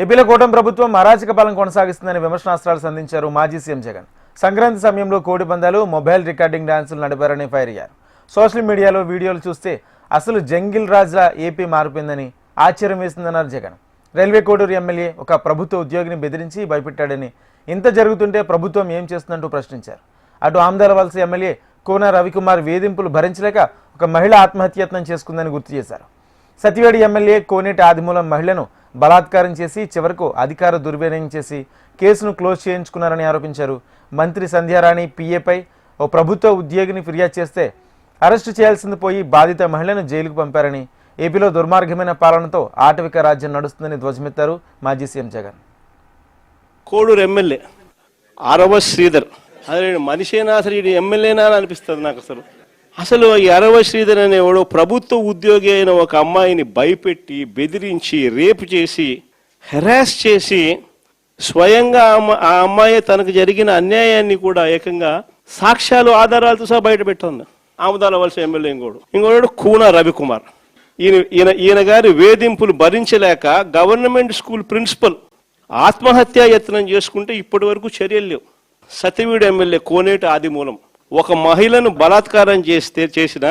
ఏపీలో కూటమి ప్రభుత్వం అరాచక పాలన కొనసాగిస్తుందని విమర్శనాస్త్రాలు సంధించారు మాజీ సీఎం జగన్. సంక్రాంతి సమయంలో కోడి పందాలు, మొబైల్ రికార్డింగ్ డాన్సులు నడిపారని ఫైర్ అయ్యారు. సోషల్ మీడియాలో వీడియోలు చూస్తే అసలు జంగిల్ రాజ్లా ఏపీ మారిపోయిందని ఆశ్చర్యం వేసిందన్నారు జగన్. రైల్వే కోడూరు ఎమ్మెల్యే ఒక ప్రభుత్వ ఉద్యోగిని బెదిరించి భయపెట్టాడని, ఇంత జరుగుతుంటే ప్రభుత్వం ఏం చేస్తుందంటూ ప్రశ్నించారు. అటు ఆమ్దాల వలస ఎమ్మెల్యే కోన రవికుమార్ వేధింపులు భరించలేక ఒక మహిళ ఆత్మహత్యయత్నం చేసుకుందని గుర్తు చేశారు. సతివేడి ఎమ్మెల్యే కోనేటి ఆదిమూలం మహిళను బలాత్కారం చేసి చివరకు అధికార దుర్వినియోగం చేసి కేసును క్లోజ్ చేయించుకున్నారని ఆరోపించారు. మంత్రి సంధ్యారాణి పిఏపై ఓ ప్రభుత్వ ఉద్యోగిని ఫిర్యాదు చేస్తే అరెస్టు చేయాల్సింది పోయి బాధిత మహిళను జైలుకు పంపారని, ఏపీలో దుర్మార్గమైన పాలనతో ఆటవిక రాజ్యం నడుస్తుందని ధ్వజమెత్తారు మాజీ సీఎం జగన్. కోడూరు ఎమ్మెల్యే అరవ శ్రీధర్ అదే మనిషేనా, అసలు ఇది ఎమ్మెల్యేనా అని అనిపిస్తుంది నాకు. అసలు ఈ అరవ శ్రీధర్ అనేవాడు ప్రభుత్వ ఉద్యోగి అయిన ఒక అమ్మాయిని భయపెట్టి బెదిరించి రేపు చేసి హెరాస్ చేసి స్వయంగా ఆ అమ్మాయి తనకు జరిగిన అన్యాయాన్ని కూడా ఏకంగా సాక్ష్యాలు ఆధారాలతో సహా బయట పెట్టింది. ఆముదాల వలస ఎమ్మెల్యే ఇంకోడు కూన రవికుమార్. ఈయన గారి వేధింపులు భరించలేక గవర్నమెంట్ స్కూల్ ప్రిన్సిపల్ ఆత్మహత్యా యత్నం చేసుకుంటే ఇప్పటి వరకు చర్యలు లేవు. సతివీడు ఎమ్మెల్యే కోనేటి ఆదిమూలం ఒక మహిళను బలాత్కారం చేసిన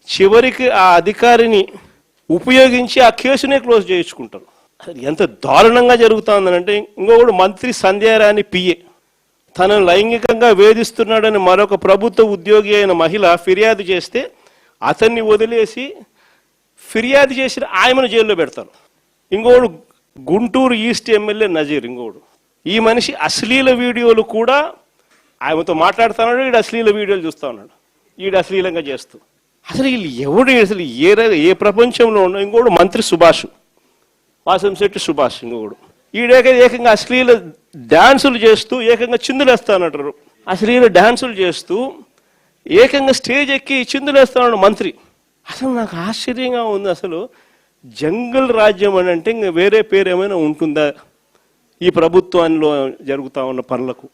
చివరికి ఆ అధికారిని ఉపయోగించి ఆ కేసునే క్లోజ్ చేయించుకుంటారు. ఎంత దారుణంగా జరుగుతుందనంటే, ఇంకొకడు మంత్రి సంధ్యారాణి పిఏ తనను లైంగికంగా వేధిస్తున్నాడని మరొక ప్రభుత్వ ఉద్యోగి అయిన మహిళ ఫిర్యాదు చేస్తే అతన్ని వదిలేసి ఫిర్యాదు చేసిన ఆయమను జైల్లో పెడతారు. ఇంకోడు గుంటూరు ఈస్ట్ ఎమ్మెల్యే నజీర్. ఇంకోడు ఈ మనిషి అశ్లీల వీడియోలు కూడా ఆయనతో మాట్లాడుతున్నాడు, ఈడు అశ్లీల వీడియోలు చూస్తూ ఉన్నాడు, ఈడు అశ్లీలంగా చేస్తూ. అసలు వీళ్ళు ఎవడు అసలు ఏ ప్రపంచంలో ఉన్న. ఇంకోడు మంత్రి సుభాష్, వాసంశెట్టి సుభాష్. ఇంకొకడు ఏకంగా అశ్లీల డాన్సులు చేస్తూ ఏకంగా చిందులేస్తానంటారు. అశ్లీల డాన్సులు చేస్తూ ఏకంగా స్టేజ్ ఎక్కి చిందులేస్తాడు మంత్రి. అసలు నాకు ఆశ్చర్యంగా ఉంది. అసలు జంగల్ రాజ్యం అని అంటే ఇంకా వేరే పేరు ఏమైనా ఉంటుందా ఈ ప్రభుత్వంలో జరుగుతూ ఉన్న పనులకు?